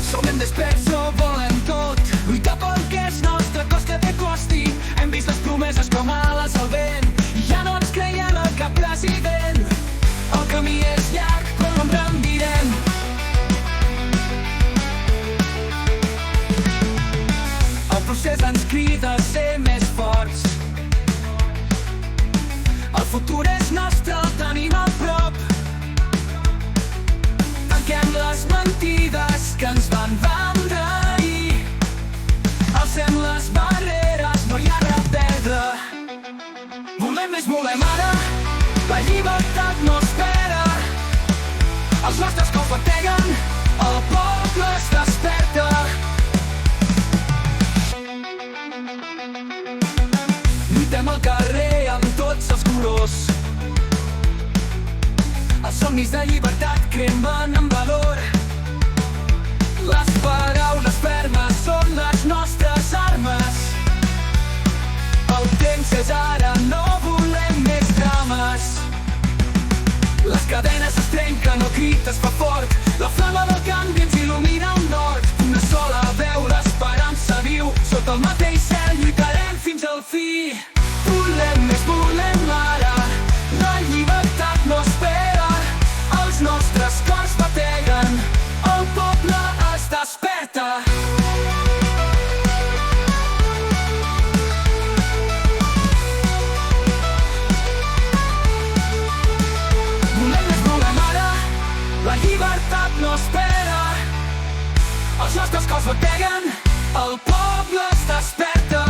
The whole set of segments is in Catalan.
Som ben desperts, ho volem tot, lluitar pel que és nostre, costa que costi. Hem vist les promeses com ales al vent, i ja no ens creiem a cap president. El camí és llarg, però no en rendirem. El procés ens crida a ser més forts. El futur és nostre, el tenim a prop. Tanquem les mentides que ens van vendre ahir. Alcem les barreres, no hi ha res a perdre. Volem més, volem ara, la llibertat no espera. Els nostres cops bateguen, el poble es desperta. Lluitem al carrer amb tots els colors. Els somnis de llibertat cremen en valor. Les paraules fermes són les nostres armes. El temps és ara, no volem més drames. Les cadenes es trenquen, el crit es fa fort. La flama del canvi ens il·lumina el nord. Una sola veu, l'esperança viu. Sota el mateix cel lluitarem fins al fi. Volem més, volem ara, la llibertat no espera. Els nostres cors bateguen, el poble es desperta. Volem més, volem ara, la llibertat no espera. Els nostres cors bateguen, el poble es desperta.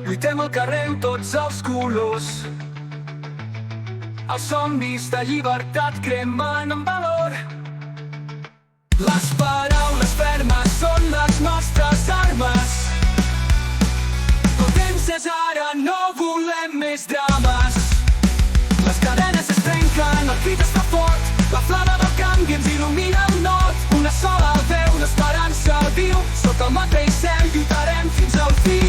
Lluitem al carrer amb tots els colors. Els somnis de llibertat cremen en valor. Les paraules fermes són les nostres armes. El temps és ara, no volem més drames. Les cadenes es trenquen, el crit es fa fort. La flama del canvi ens il·lumina el nord. Una sola veu, l'esperança viu. Sota el mateix cel lluitarem fins al fi.